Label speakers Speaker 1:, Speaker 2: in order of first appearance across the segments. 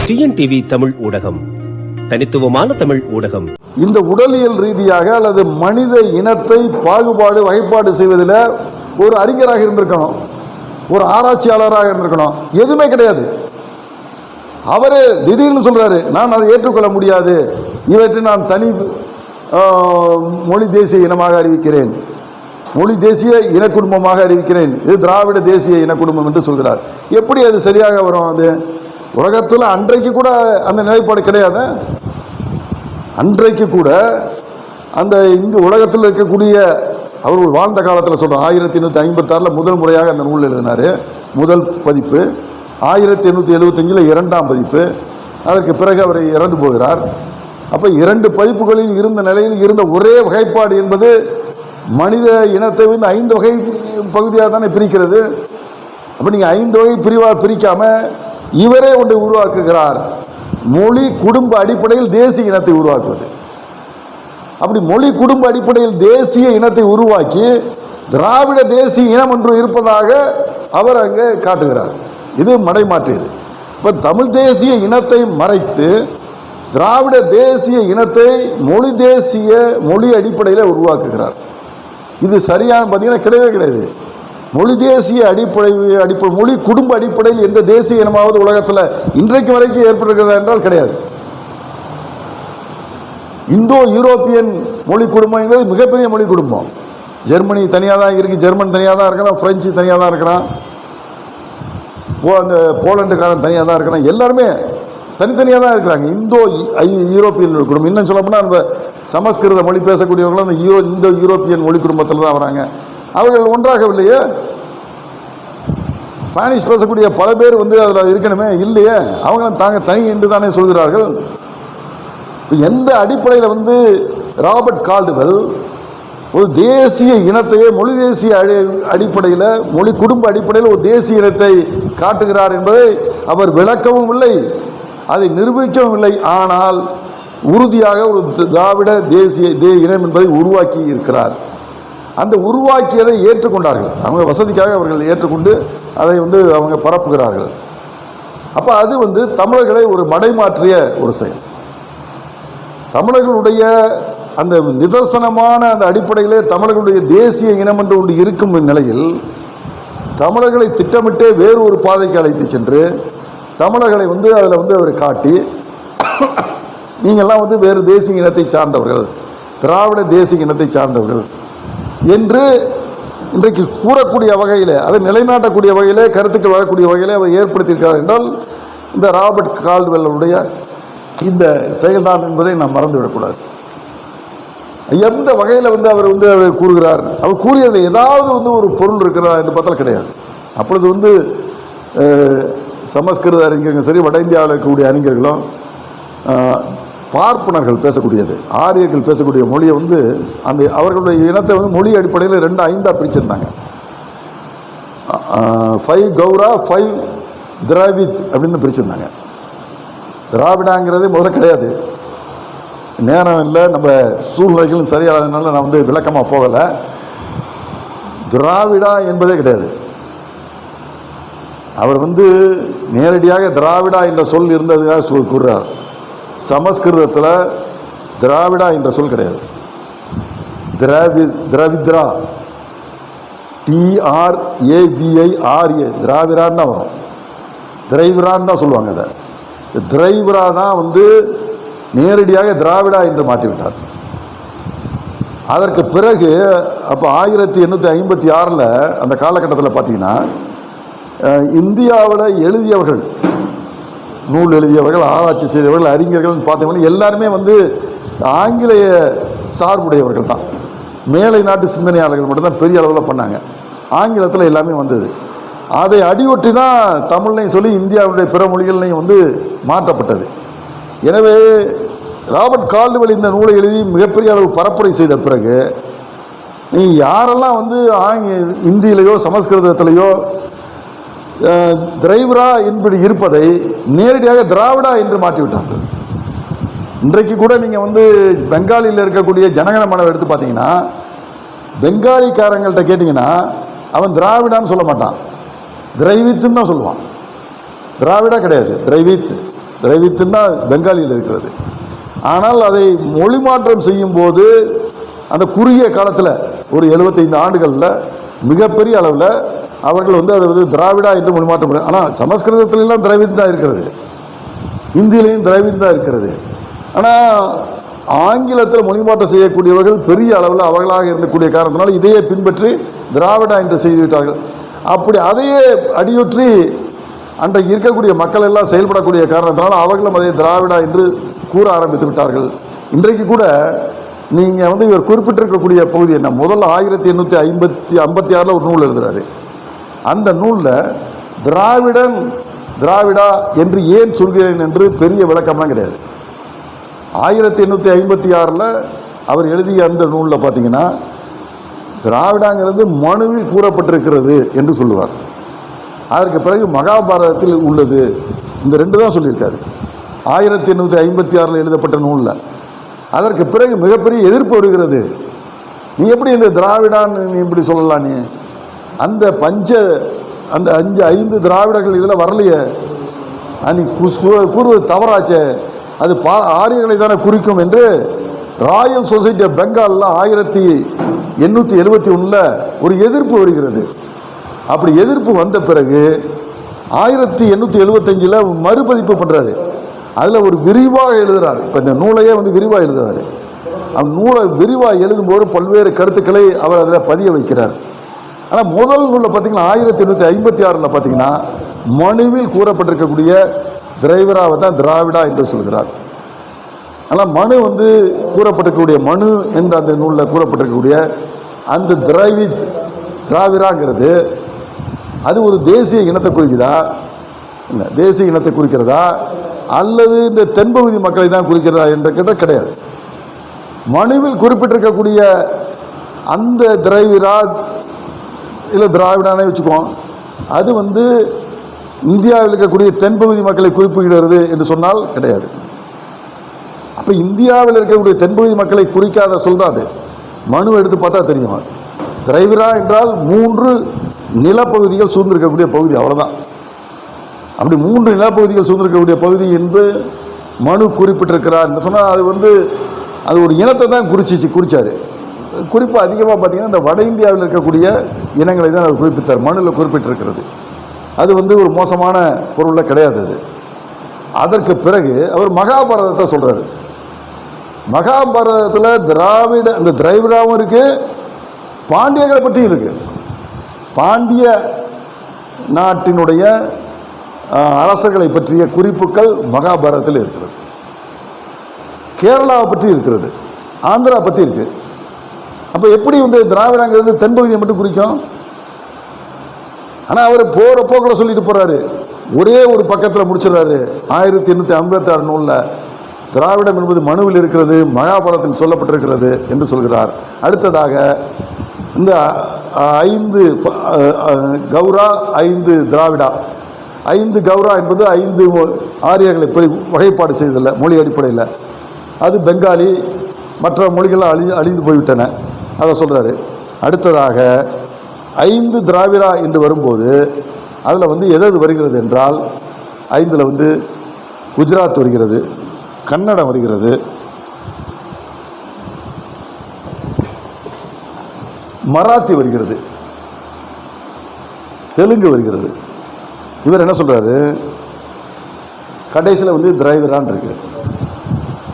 Speaker 1: TNTV Tamil ஊடகம், தனித்துவமான தமிழ் ஊடகம்.
Speaker 2: இந்த உடலியல் ரீதியாக அல்லது மனித இனத்தை பாகுபாடு வகைப்பாடு செய்வதில் ஒரு அறிஞராக இருந்திருக்கணும், ஒரு ஆராய்ச்சியாளராக இருந்திருக்கணும். எதுவுமே கிடையாது. அவரே திடீர்னு சொல்றாரு, நான் அதை ஏற்றுக்கொள்ள முடியாது, இவற்றை நான் தனி மொழி தேசிய இனமாக அறிவிக்கிறேன், மொழி தேசிய இனக்குடும்பமாக அறிவிக்கிறேன், இது திராவிட தேசிய இனக்குடும்பம் என்று சொல்கிறார். எப்படி அது சரியாக வரும்? அது உலகத்தில் அன்றைக்கு கூட அந்த நிலைப்பாடு கிடையாது. அன்றைக்கு கூட அந்த இந்த உலகத்தில் இருக்கக்கூடிய அவர்கள் வாழ்ந்த காலத்தில் சொல்கிறோம், 1856 முதல் முறையாக அந்த நூல் எழுதினார். முதல் பதிப்பு 1875 இரண்டாம் பதிப்பு. அதற்கு பிறகு அவர் இறந்து போகிறார். அப்போ 2 பதிப்புகளில் இருந்த நிலையில் இருந்த ஒரே வகைப்பாடு என்பது மனித இனத்தை வந்து 5 வகை பகுதியாக தானே பிரிக்கிறது. அப்போ நீங்கள் 5 வகை பிரிவாக பிரிக்காமல் இவரே ஒன்றை உருவாக்குகிறார், மொழி குடும்ப அடிப்படையில் தேசிய இனத்தை உருவாக்குவது. அப்படி மொழி குடும்ப அடிப்படையில் தேசிய இனத்தை உருவாக்கி திராவிட தேசிய இனம் ஒன்று இருப்பதாக அவர் அங்கே காட்டுகிறார். இது மடைமாற்றியது. இப்போ தமிழ் தேசிய இனத்தை மறைத்து திராவிட தேசிய இனத்தை மொழி தேசிய மொழி அடிப்படையில் உருவாக்குகிறார். இது சரியான பார்த்தீங்கன்னா கிடையவே கிடையாது. மொழி தேசிய அடிப்படை மொழி குடும்ப அடிப்படையில் எந்த தேசிய இனமாவது உலகத்தில் இன்றைக்கு வரைக்கும் ஏற்பட்டிருக்கிறதா என்றால் கிடையாது. இந்தோ யூரோப்பியன் மொழி குடும்பம் என்பது மிகப்பெரிய மொழி குடும்பம். ஜெர்மனி தனியாக தான் இருக்குது, ஜெர்மன் தனியாக தான் இருக்கிறான், பிரெஞ்சு தனியாக தான் இருக்கிறான், அந்த போலண்டுக்காரன் தனியாக தான் இருக்கிறான், எல்லாருமே தனித்தனியாக தான் இருக்கிறாங்க. இந்தோ யூரோப்பியன் குடும்பம். இன்னும் சொல்லப்போனால் நம்ம சமஸ்கிருத மொழி பேசக்கூடியவர்களும் அந்த இந்த யூரோப்பியன் மொழி குடும்பத்தில் தான் வராங்க. அவர்கள் ஒன்றாகவில்லையே. ஸ்பானிஷ் பேசக்கூடிய பல பேர் வந்து அதில் இருக்கணுமே, இல்லையே. அவங்களும் தாங்க தனி என்று தானே சொல்கிறார்கள். எந்த அடிப்படையில் வந்து ராபர்ட் கால்டுவெல் ஒரு தேசிய இனத்தையே மொழி தேசிய அடிப்படையில் மொழி குடும்ப அடிப்படையில் ஒரு தேசிய இனத்தை காட்டுகிறார் என்பதை அவர் விளக்கவும் இல்லை, அதை நிரூபிக்கவும் இல்லை. ஆனால் உறுதியாக ஒரு திராவிட தேசிய இனம் என்பதை உருவாக்கி இருக்கிறார். அந்த உருவாக்கியதை ஏற்றுக்கொண்டார்கள். அவங்க வசதிக்காக அவர்கள் ஏற்றுக்கொண்டு அதை வந்து அவங்க பரப்புகிறார்கள். அப்போ அது வந்து தமிழர்களை ஒரு மடைமாற்றிய ஒரு செயல். தமிழர்களுடைய அந்த நிதர்சனமான அந்த அடிப்படையிலே தமிழர்களுடைய தேசிய இனம் என்று ஒன்று இருக்கும் நிலையில் தமிழர்களை திட்டமிட்டே வேறு ஒரு பாதைக்கு அழைத்து சென்று தமிழர்களை வந்து அதில் வந்து அவர் காட்டி, நீங்கள்லாம் வந்து வேறு தேசிய இனத்தை சார்ந்தவர்கள், திராவிட தேசிய இனத்தை சார்ந்தவர்கள் என்று இன்றைக்கு கூறக்கூடிய வகையில், அதை நிலைநாட்டக்கூடிய வகையிலே, கருத்துக்கள் வரக்கூடிய வகையிலே அவர் ஏற்படுத்தியிருக்கிறார் என்றால் இந்த ராபர்ட் கால்டுவெல்லுடைய இந்த செயல்தான் என்பதை நாம் மறந்துவிடக்கூடாது. எந்த வகையில் வந்து அவர் கூறுகிறார், அவர் கூறியதில் ஏதாவது வந்து ஒரு பொருள் இருக்கிறதா என்று பார்த்தால் கிடையாது. அப்பொழுது வந்து சமஸ்கிருத அறிஞர்கள் சரி, வட இந்தியாவில் இருக்கக்கூடிய அறிஞர்களும் பார்ப்பனர்கள் பேசக்கூடியது, ஆரியர்கள் பேசக்கூடிய மொழியை வந்து அந்த அவர்களுடைய இனத்தை வந்து மொழி அடிப்படையில் 2 5 பிரிச்சிருந்தாங்க. 5 கௌரா 5 திராவித் அப்படின்னு பிரிச்சிருந்தாங்க. திராவிடாங்கிறது முதல்ல கிடையாது, நேரம் இல்லை, நம்ம சூழ்நிலைகளும் சரியானதுனால நான் வந்து விளக்கமாக போகலை. திராவிடா என்பதே கிடையாது. அவர் வந்து நேரடியாக திராவிடா என்ற சொல் இருந்ததுக்காக கூறுறார். சமஸ்கிருதத்தில் திராவிடா என்ற சொல் கிடையாது. திராவித்ரா, TRAVIRA, திராவிடான்னு தான் வரும். திரைவிரான்னு தான் சொல்லுவாங்க. அதை திரைவிரா தான் வந்து நேரடியாக திராவிடா என்று மாற்றிவிட்டார். அதற்கு பிறகு அப்போ 1856 அந்த காலகட்டத்தில் பார்த்தீங்கன்னா இந்தியாவில் எழுதியவர்கள், நூல் எழுதியவர்கள், ஆராய்ச்சி செய்தவர்கள், அறிஞர்கள் பார்த்தவங்க எல்லாருமே வந்து ஆங்கிலேய சார்புடையவர்கள் தான். மேலை நாட்டு சிந்தனையாளர்கள் மட்டும்தான் பெரிய அளவில் பண்ணாங்க. ஆங்கிலத்தில் எல்லாமே வந்தது. அதை அடியொற்றி தான் தமிழ்லையும் சொல்லி இந்தியாவுடைய பிற மொழிகள்லையும் வந்து மாற்றப்பட்டது. எனவே ராபர்ட் கால்டுவெல் இந்த நூலை எழுதி மிகப்பெரிய அளவு பரப்புரை செய்த பிறகு நீ யாரெல்லாம் வந்து இந்தியிலையோ சமஸ்கிருதத்திலேயோ திரைவிரா என்பது இருப்பதை நேரடியாக திராவிடா என்று மாற்றிவிட்டார்கள். இன்றைக்கு கூட நீங்கள் வந்து பெங்காலியில் இருக்கக்கூடிய ஜனகணமனவை எடுத்து பார்த்தீங்கன்னா, பெங்காலிக்காரங்கள்ட்ட கேட்டிங்கன்னா அவன் திராவிடான்னு சொல்ல மாட்டான், திரைவித்துன்னு தான் சொல்லுவான். திராவிடா கிடையாது, திரைவித். திராவித்துன்னா பெங்காலியில் இருக்கிறது. ஆனால் அதை மொழி மாற்றம் செய்யும் போது அந்த குறுகிய காலத்தில் ஒரு 75 ஆண்டுகளில் மிகப்பெரிய அளவில் அவர்கள் வந்து அதை வந்து திராவிடா என்று மொழி மாற்றம் பண்ண. ஆனால் சமஸ்கிருதத்திலெல்லாம் திராவித் தான் இருக்கிறது, இந்தியிலையும் திராவித் தான் இருக்கிறது. ஆனால் ஆங்கிலத்தில் மொழி மாற்றம் செய்யக்கூடியவர்கள் பெரிய அளவில் அவர்களாக இருக்கக்கூடிய காரணத்தினால இதையே பின்பற்றி திராவிடா என்று செய்துவிட்டார்கள். அப்படி அதையே அடியொற்றி அன்றைக்கு இருக்கக்கூடிய மக்கள் எல்லாம் செயல்படக்கூடிய காரணத்தினால அவர்களும் அதை திராவிடா என்று கூற ஆரம்பித்து விட்டார்கள். இன்றைக்கு கூட நீங்கள் வந்து இவர் குறிப்பிட்டிருக்கக்கூடிய பகுதி என்ன, முதல்ல 1856 ஒரு நூல் எழுதுகிறாரு. அந்த நூலில் திராவிடா என்று ஏன் சொல்கிறேன் என்று பெரிய விளக்கம்லாம் கிடையாது. 1856 அவர் எழுதிய அந்த நூலில் பார்த்தீங்கன்னா திராவிடாங்கிறது மனுவில் கூறப்பட்டிருக்கிறது என்று சொல்லுவார். அதற்கு பிறகு மகாபாரதத்தில் உள்ளது, இந்த 2 தான் சொல்லியிருக்காரு 1856 எழுதப்பட்ட நூலில். அதற்கு பிறகு மிகப்பெரிய எதிர்ப்பு வருகிறது. நீ எப்படி இந்த திராவிடான்னு நீ இப்படி சொல்லலாம், நீ அந்த அந்த 5 திராவிடர்கள் இதில் வரலையே, நீ கூறுவது தவறாச்சே, அது ஆரியர்களை தானே குறிக்கும் என்று ராயல் சொசைட்டி ஆஃப் பெங்காலில் 1871 ஒரு எதிர்ப்பு வருகிறது. அப்படி எதிர்ப்பு வந்த பிறகு 1875 மறுபதிப்பு பண்ணுறாரு. அதில் ஒரு விரிவாக எழுதுகிறார். இப்போ இந்த நூலையே வந்து விரிவாக எழுதுவார். அந்த நூலை விரிவாக எழுதும்போது பல்வேறு கருத்துக்களை அவர் அதில் பதிய வைக்கிறார். ஆனால் முதல் நூலில் பார்த்தீங்கன்னா 1856 பார்த்தீங்கன்னா மனுவில் கூறப்பட்டிருக்கக்கூடிய திரைவராவை தான் திராவிடா என்று சொல்கிறார். ஆனால் மனு வந்து கூறப்பட்டிருக்கக்கூடிய மனு என்ற அந்த நூலில் கூறப்பட்டிருக்கக்கூடிய அந்த திராவிடாங்கிறது அது ஒரு தேசிய இனத்தை குறிக்குதா, இல்லை தேசிய இனத்தை குறிக்கிறதா அல்லது இந்த தென்பகுதி மக்களை தான் குறிக்கிறதா என்ற கேட்ட கிடையாது. மனுவில் குறிப்பிட்டிருக்கக்கூடிய அந்த திராவிடா இல்லை திராவிடானே வச்சுக்குவோம், அது வந்து இந்தியாவில் இருக்கக்கூடிய தென்பகுதி மக்களை குறிப்பிடுகிறது என்று சொன்னால் கிடையாது. அப்போ இந்தியாவில் இருக்கக்கூடிய தென்பகுதி மக்களை குறிக்காத சொல்றாது. மனு எடுத்து பார்த்தா தெரியும். திராவிடா என்றால் 3 நிலப்பகுதிகள் சூழ்ந்திருக்கக்கூடிய பகுதி, அவ்வளோதான். அப்படி 3 நிலப்பகுதிகள் சூழ்ந்திருக்கக்கூடிய பகுதி என்று மனு குறிப்பிட்டிருக்கிறார் என்று சொன்னால் அது ஒரு இனத்தை தான் குறிச்சார். குறிப்பாக அதிகமாக பார்த்தீங்கன்னா இந்த வட இந்தியாவில் இருக்கக்கூடிய இனங்களை தான் அவர் குறிப்பிட்டார். மனுவில் குறிப்பிட்டிருக்கிறது. அது ஒரு மோசமான பொருளில் கிடையாது. அது அதற்கு பிறகு அவர் மகாபாரதத்தை சொல்கிறார். மகாபாரதத்தில் அந்த திராவிடாவும் இருக்குது, பாண்டியர்களை பற்றியும் இருக்குது. பாண்டிய நாட்டினுடைய அரசர்களை பற்றிய குறிப்புகள் மகாபாரதத்தில் இருக்கிறது. கேரளாவை பற்றி இருக்கிறது, ஆந்திரா பற்றி இருக்குது. அப்போ எப்படி திராவிடங்கிறது தென்பகுதியை மட்டும் குறிக்கும்? ஆனால் அவர் போகிற போக்கில் சொல்லிட்டு போகிறாரு, ஒரே ஒரு பக்கத்தில் முடிச்சிடுறாரு. 1856 நூலில் திராவிடம் என்பது மனுவில் இருக்கிறது, மகாபாரதத்தில் சொல்லப்பட்டிருக்கிறது என்று சொல்கிறார். அடுத்ததாக இந்த 5 கௌரா 5 திராவிடா, 5 கௌரா என்பது 5 ஆரியர்களை வகைப்பாடு செய்ததில்லை மொழி அடிப்படையில். அது பெங்காலி, மற்ற மொழிகள்லாம் அழிந்து போய்விட்டன, அதை சொல்கிறாரு. அடுத்ததாக 5 திராவிடா என்று வரும்போது அதில் எது வருகிறது என்றால் 5ல் குஜராத் வருகிறது, கன்னடம் வருகிறது, மராத்தி வருகிறது, தெலுங்கு வருகிறது. இவர் என்ன சொல்கிறாரு, கடைசியில் திராவிடான் இருக்கு.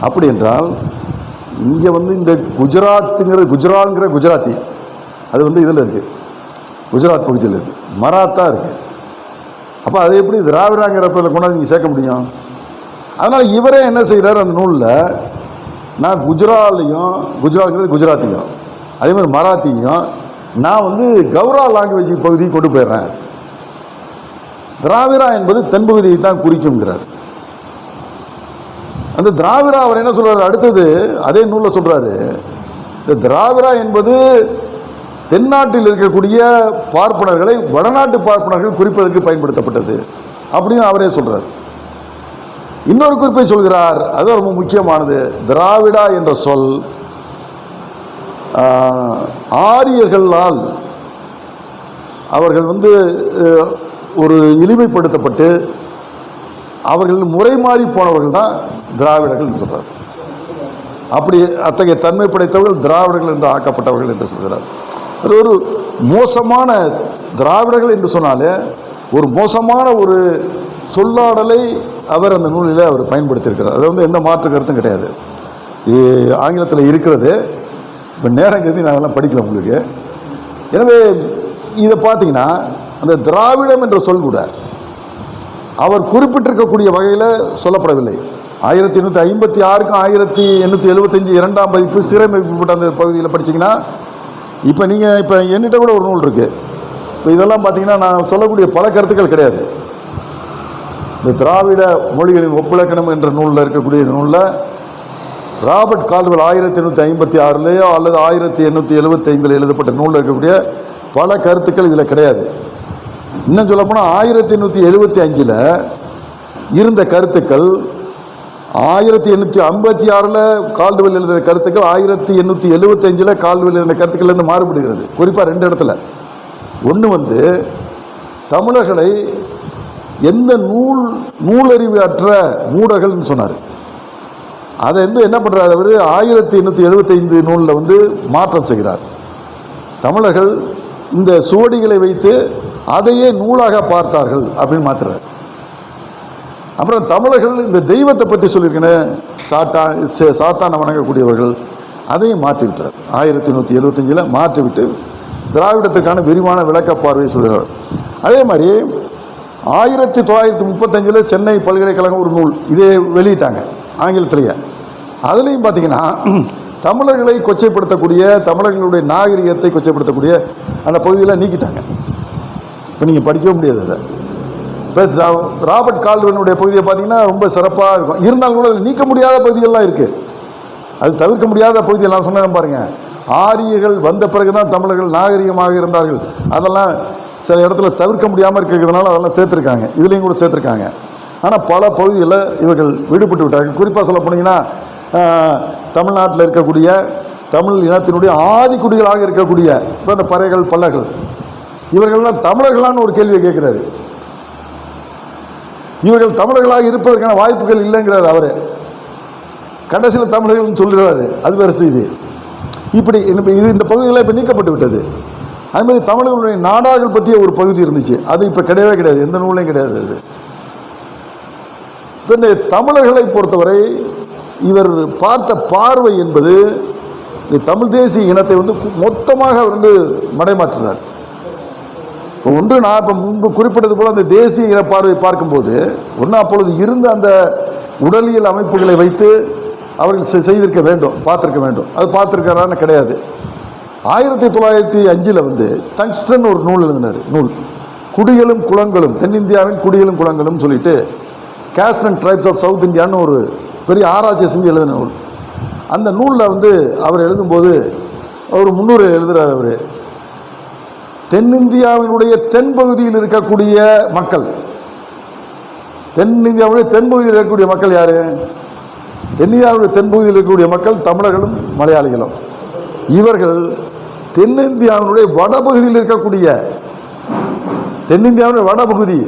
Speaker 2: அப்படி என்றால் இங்கே இந்த குஜராத்துங்கிறது குஜராத்தி அது இதில் இருக்குது, குஜராத் பகுதியில் இருக்குது, மராத்தா இருக்குது. அப்போ அதை எப்படி திராவிடாங்கிறப்ப கொண்டாந்து நீங்கள் சேர்க்க முடியும்? அதனால் இவரே என்ன செய்கிறார், அந்த நூலில் நான் குஜராத்ங்கிறது குஜராத்தியும் அதே மாதிரி மராத்தியும் நான் கௌரா லாங்குவேஜ் பகுதியை கொண்டு போயிடுறேன், திராவிடா என்பது தென்பகுதியை தான் குறிக்கும்ங்கிறார். அந்த திராவிடா அவர் என்ன சொல்கிறார், அடுத்தது அதே நூலில் சொல்கிறாரு, இந்த திராவிடா என்பது தென்னாட்டில் இருக்கக்கூடிய பார்ப்பனர்களை வடநாட்டு பார்ப்பனர்கள் குறிப்பதற்கு பயன்படுத்தப்பட்டது அப்படின்னு அவரே சொல்கிறார். இன்னொரு குறிப்பை சொல்கிறார், அது ரொம்ப முக்கியமானது. திராவிடா என்ற சொல் ஆரியர்களால் அவர்கள் ஒரு இழிமைப்படுத்தப்பட்டு அவர்கள் முறை மாறி போனவர்கள் தான் திராவிடர்கள் சொல்றார். அப்படி அத்தகைய தன்மை படைத்தவர்கள் திராவிடர்கள் என்று ஆக்கப்பட்டவர்கள் என்று சொல்கிறார். அது ஒரு மோசமான திராவிடர்கள் என்று சொன்னாலே ஒரு மோசமான ஒரு சொல்லாடலை அவர் அந்த நூலில் அவர் பயன்படுத்தியிருக்கிறார். அது வந்து எந்த மாற்று கருத்தும் கிடையாது. இது ஆங்கிலத்தில் இருக்கிறது. இப்போ நேரம் கருதி நான் அதெல்லாம் படிக்கல உங்களுக்கு. எனவே இதை பார்த்தீங்கன்னா அந்த திராவிடம் என்ற சொல் கூட அவர் குறிப்பிட்டிருக்கக்கூடிய வகையில் சொல்லப்படவில்லை. 1856க்கும் 1875 2ஆம் பதிப்பு சீரமைக்கப்பட்ட அந்த பகுதியில் படிச்சிங்கன்னா இப்போ நீங்கள் இப்போ என்கிட்ட கூட ஒரு நூல் இருக்குது. இப்போ இதெல்லாம் பார்த்தீங்கன்னா நான் சொல்லக்கூடிய பல கருத்துக்கள் கிடையாது. இந்த திராவிட மொழிகளின் ஒப்பிலக்கணம் என்ற நூலில் இருக்கக்கூடிய இந்த நூலில் ராபர்ட் கால்வெல் 1856 அல்லது 1875 எழுதப்பட்ட நூலில் இருக்கக்கூடிய பல கருத்துக்கள் இதில் கிடையாது. இன்னும் சொல்லப்போனால் 1875 இருந்த கருத்துக்கள் 1856 கால்டுவெல் எழுதின கருத்துக்கள் 1875 கால்டுவெல் எழுதின கருத்துக்கள்லேருந்து மாறுபடுகிறது. குறிப்பாக 2 இடத்துல. ஒன்று வந்து தமிழர்களை எந்த நூலறிவு அற்ற மூடர்கள்னு சொன்னார். அதை வந்து என்ன பண்ணுறாரு அவர் 1875 நூலில் வந்து மாற்றம் செய்கிறார். தமிழர்கள் இந்த சுவடிகளை வைத்து அதையே நூலாக பார்த்தார்கள் அப்படின்னு மாற்றுறார். அப்புறம் தமிழர்கள் இந்த தெய்வத்தை பற்றி சொல்லியிருக்கேன், சாத்தானை வணங்கக்கூடியவர்கள், அதையும் மாற்றி விட்டார். 1875 மாற்றிவிட்டு திராவிடத்திற்கான விரிவான விளக்க பார்வையை சொல்கிறார். அதே மாதிரி 1935 சென்னை பல்கலைக்கழகம் ஒரு நூல் இதே வெளியிட்டாங்க ஆங்கிலத்திலேயே. அதுலேயும் பார்த்தீங்கன்னா தமிழர்களை கொச்சைப்படுத்தக்கூடிய, தமிழர்களுடைய நாகரிகத்தை கொச்சைப்படுத்தக்கூடிய அந்த பகுதியில் நீக்கிட்டாங்க. இப்போ நீங்கள் படிக்கவும் முடியாது. அதை இப்போ ராபர்ட் கால்வெனுடைய பகுதியை பார்த்தீங்கன்னா ரொம்ப சிறப்பாக இருக்கும். இருந்தாலும் கூட அதில் நீக்க முடியாத பகுதிகள்லாம் இருக்குது. அது தவிர்க்க முடியாத பகுதியெல்லாம் சொன்னேன் பாருங்கள். ஆரியர்கள் வந்த பிறகு தான் தமிழர்கள் நாகரிகமாக இருந்தார்கள். அதெல்லாம் சில இடத்துல தவிர்க்க முடியாமல் இருக்கிறதுனால அதெல்லாம் சேர்த்துருக்காங்க. இதுலேயும் கூட சேர்த்துருக்காங்க. ஆனால் பல பகுதிகளில் இவர்கள் விடுபட்டு விட்டார்கள். குறிப்பாக சொல்ல போனீங்கன்னா தமிழ்நாட்டில் இருக்கக்கூடிய தமிழ் இனத்தினுடைய ஆதிக்குடிகளாக இருக்கக்கூடிய இப்போ இந்த பறைகள் பல்லர்கள் இவர்கள்லாம் தமிழர்களான்னு ஒரு கேள்வியை கேட்குறாரு. இவர்கள் தமிழர்களாக இருப்பதற்கான வாய்ப்புகள் இல்லைங்கிறார் அவர். கடைசியில் தமிழர்கள்னு சொல்கிறாரு. அது வேறு செய்தி. இப்படி இது இந்த பகுதியில் இப்போ நீக்கப்பட்டு விட்டது. அதுமாதிரி தமிழர்களுடைய நாடார்கள் பற்றிய ஒரு பகுதி இருந்துச்சு. அது இப்போ கிடையவே கிடையாது. எந்த நூலையும் கிடையாது. அது இப்போ இந்த தமிழர்களை பொறுத்தவரை இவர் பார்த்த பார்வை என்பது இந்த தமிழ் தேசிய இனத்தை வந்து மொத்தமாக வந்து மடைமாற்றுறார். இப்போ ஒன்று நான் இப்போ முன்பு குறிப்பிட்டது போல் அந்த தேசிய இன பார்வையை பார்க்கும்போது ஒன்று அப்பொழுது இருந்த அந்த உடலியல் அமைப்புகளை வைத்து அவர்கள் செய்திருக்க வேண்டும், பார்த்துருக்க வேண்டும். அது பார்த்துருக்காரான்னு கிடையாது. 1905 வந்து டங்ஸ்டன் ஒரு நூல் எழுதினார். நூல் குடிகளும் குளங்களும், தென்னிந்தியாவின் குடிகளும் குளங்களும் சொல்லிட்டு caste and tribes of south இந்தியான்னு ஒரு பெரிய ஆராய்ச்சி செஞ்சு எழுதின நூல். அந்த நூலில் வந்து அவர் எழுதும்போது அவர் முன்னுரை எழுதுகிறார். அவர் தென்னிந்தியாவினுடைய தென்பகுதியில் இருக்கக்கூடிய மக்கள், தென்னிந்தியாவுடைய தென்பகுதியில் இருக்கக்கூடிய மக்கள் யார்? தென்னிந்தியாவுடைய தென்பகுதியில் இருக்கக்கூடிய மக்கள் தமிழர்களும் மலையாளிகளும். இவர்கள் தென்னிந்தியாவினுடைய வடபகுதியில் இருக்கக்கூடிய, தென்னிந்தியாவுடைய வடபகுதி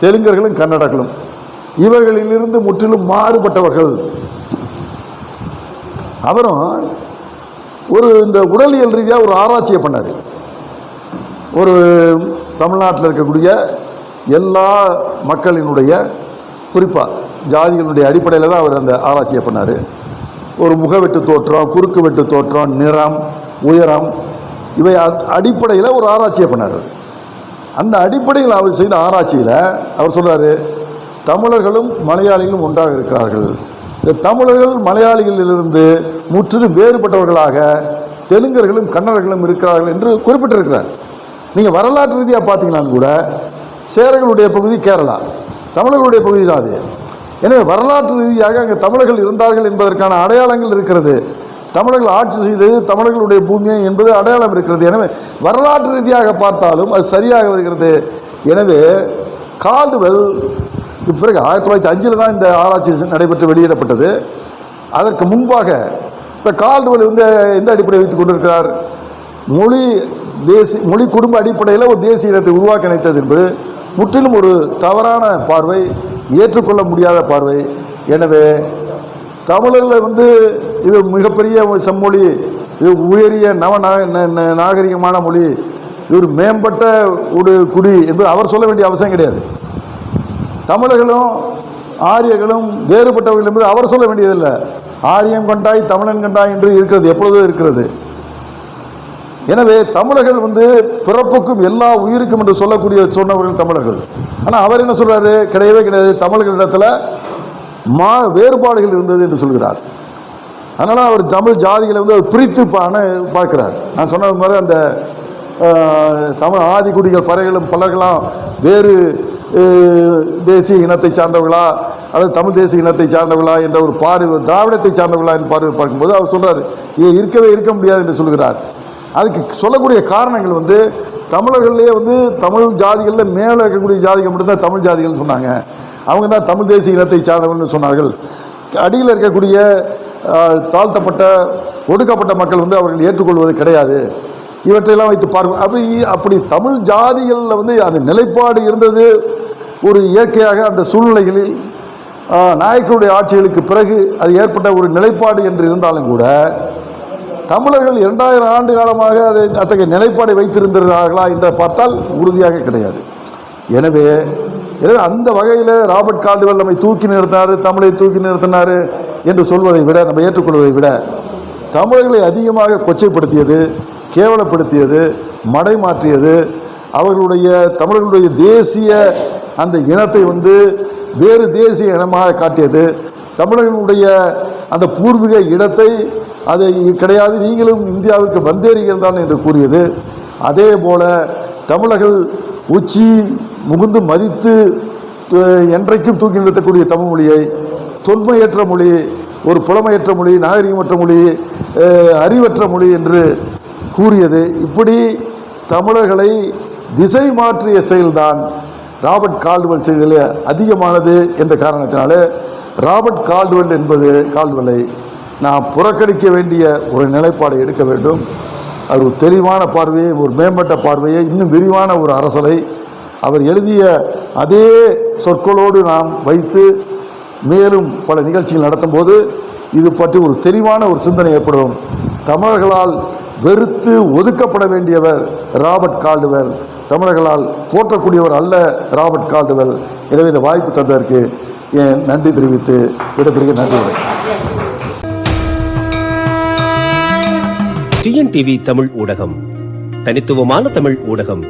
Speaker 2: தெலுங்கர்களும் கன்னடர்களும், இவர்களிலிருந்து முற்றிலும் மாறுபட்டவர்கள். அவரும் ஒரு இந்த உடலியல் ரீதியாக ஒரு ஆராய்ச்சியை பண்ணார். ஒரு தமிழ்நாட்டில் இருக்கக்கூடிய எல்லா மக்களினுடைய குறிப்பாக ஜாதிகளுடைய அடிப்படையில் தான் அவர் அந்த ஆராய்ச்சியை பண்ணார். ஒரு முகவெட்டு தோற்றம், குறுக்கு வெட்டு தோற்றம், நிறம், உயரம், இவை அடிப்படையில் ஒரு ஆராய்ச்சியை பண்ணார். அந்த அடிப்படையில் அவர் செய்த ஆராய்ச்சியில் அவர் சொல்கிறார், தமிழர்களும் மலையாளிகளும் ஒன்றாக இருக்கிறார்கள். இந்த தமிழர்கள் மலையாளிகளிலிருந்து முற்றிலும் வேறுபட்டவர்களாக தெலுங்கர்களும் கன்னடர்களும் இருக்கிறார்கள் என்று குறிப்பிட்டிருக்கிறார். நீங்கள் வரலாற்று ரீதியாக பார்த்தீங்கன்னாலும் கூட சேரர்களுடைய பகுதி கேரளா, தமிழர்களுடைய பகுதி தான் அது. எனவே வரலாற்று ரீதியாக அங்கே தமிழர்கள் இருந்தார்கள் என்பதற்கான அடையாளங்கள் இருக்கிறது. தமிழர்கள் ஆட்சி செய்தது தமிழர்களுடைய பூமியை என்பது அடையாளம் இருக்கிறது. எனவே வரலாற்று ரீதியாக பார்த்தாலும் அது சரியாக வருகிறது. எனவே கால்டுவெல் பிறகு 1905 தான் இந்த ஆராய்ச்சி நடைபெற்று வெளியிடப்பட்டது. அதற்கு முன்பாக இப்போ கால்டுவெல் வந்து எந்த அடிப்படையை வைத்துக் கொண்டிருக்கிறார்? மொழி குடும்ப அடிப்படையில் ஒரு தேசிய இனத்தை உருவாக்க நினைத்தது என்பது முற்றிலும் ஒரு தவறான பார்வை, ஏற்றுக்கொள்ள முடியாத பார்வை. எனவே தமிழர்களை இது மிகப்பெரிய செம்மொழி, இது உயரிய நாகரிகமான மொழி, இது ஒரு மேம்பட்ட ஒரு குடி என்பது அவர் சொல்ல வேண்டிய அவசியம் கிடையாது. தமிழர்களும் ஆரியர்களும் வேறுபட்டவர்கள் என்பது அவர் சொல்ல வேண்டியதில்லை. ஆரியம் கண்டாய் தமிழன் கண்டாய் என்று இருக்கிறது, எப்பொழுதும் இருக்கிறது. எனவே தமிழர்கள் பிறப்புக்கும் எல்லா உயிருக்கும் என்று சொன்னவர்கள் தமிழர்கள். ஆனால் அவர் என்ன சொல்றாரு? கிடையவே கிடையாது, தமிழர்களிடத்தில் வேறுபாடுகள் இருந்தது என்று சொல்கிறார். அதனால் அவர் தமிழ் ஜாதிகளை அவர் பிரித்து பார்க்கிறார். நான் சொன்னது மாதிரி அந்த தமிழ் ஆதிக்குடிகள் பறைகளும் பலர்களும் வேறு தேசிய இனத்தை சார்ந்தவர்களா அல்லது தமிழ் தேசிய இனத்தை சார்ந்தவர்களா என்ற ஒரு பார்வை, திராவிடத்தை சார்ந்தவர்களா என்று பார்க்கும்போது அவர் சொல்றார், இது இருக்க முடியாது என்று சொல்கிறார். அதுக்கு சொல்லக்கூடிய காரணங்கள் தமிழர்கள்லேயே தமிழ் ஜாதிகளில் மேலே இருக்கக்கூடிய ஜாதிகள் மட்டும்தான் தமிழ் ஜாதிகள்னு சொன்னாங்க. அவங்க தான் தமிழ் தேசிய இனத்தை சார்ந்தவர்கள்னு சொன்னார்கள். அடியில் இருக்கக்கூடிய தாழ்த்தப்பட்ட ஒடுக்கப்பட்ட மக்கள் அவர்கள் ஏற்றுக்கொள்வது கிடையாது. இவற்றையெல்லாம் வைத்து பார்க்க அப்படி தமிழ் ஜாதிகளில் அந்த நிலைப்பாடு இருந்தது. ஒரு இயற்கையாக அந்த சூழ்நிலைகளில் நாயக்கருடைய ஆட்சிகளுக்கு பிறகு அது ஏற்பட்ட ஒரு நிலைப்பாடு என்று இருந்தாலும் கூட தமிழர்கள் 2000 ஆண்டு காலமாக அத்தகைய நிலைப்பாடை வைத்திருந்தார்களா என்று பார்த்தால் உறுதியாக கிடையாது. எனவே அந்த வகையில் ராபர்ட் கால்டுவெல் நம்மை தூக்கி நிறுத்தினார், தமிழை தூக்கி நிறுத்தினார் என்று சொல்வதை விட, நம்ம ஏற்றுக்கொள்வதை விட, தமிழர்களை அதிகமாக கொச்சைப்படுத்தியது, கேவலப்படுத்தியது, மடைமாற்றியது, தமிழர்களுடைய தேசிய அந்த இனத்தை வேறு தேசிய இனமாக காட்டியது, தமிழர்களுடைய அந்த பூர்வீக இடத்தை அதை கிடையாது, நீங்களும் இந்தியாவுக்கு வந்தேறிகள் தான் என்று கூறியது. அதே போல தமிழர்கள் உச்சி முகுந்து மதித்து என்றைக்கும் தூக்கி நிறுத்தக்கூடிய தமிழ் மொழியை தொன்மையற்ற மொழி, ஒரு புலமையற்ற மொழி, நாகரிகமற்ற மொழி, அறிவற்ற மொழி என்று கூறியது. இப்படி தமிழர்களை திசை மாற்றிய செயல்தான் ராபர்ட் கால்டுவெல் செய்ததில் அதிகமானது என்ற காரணத்தினாலே ராபர்ட் கால்டுவெல்லை நாம் புறக்கணிக்க வேண்டிய ஒரு நிலைப்பாடை எடுக்க வேண்டும். அது ஒரு தெளிவான பார்வையை, ஒரு மேம்பட்ட பார்வையை, இன்னும் விரிவான ஒரு அரசலை அவர் எழுதிய அதே சொற்களோடு நாம் வைத்து மேலும் பல நிகழ்ச்சிகள் நடத்தும் போது இது பற்றி ஒரு தெளிவான ஒரு சிந்தனை ஏற்படும். தமிழர்களால் வெறுத்து ஒதுக்கப்பட வேண்டியவர் ராபர்ட் கால்டுவெல், தமிழர்களால் போற்றக்கூடியவர் அல்ல ராபர்ட் கால்டுவெல். எனவே இந்த வாய்ப்பு தந்ததற்கு என் நன்றி தெரிவித்து விடைபெறுகிறேன். நன்றி.
Speaker 1: டிஎன்டிவி தமிழ் ஊடகம், தனித்துவமான தமிழ் ஊடகம்.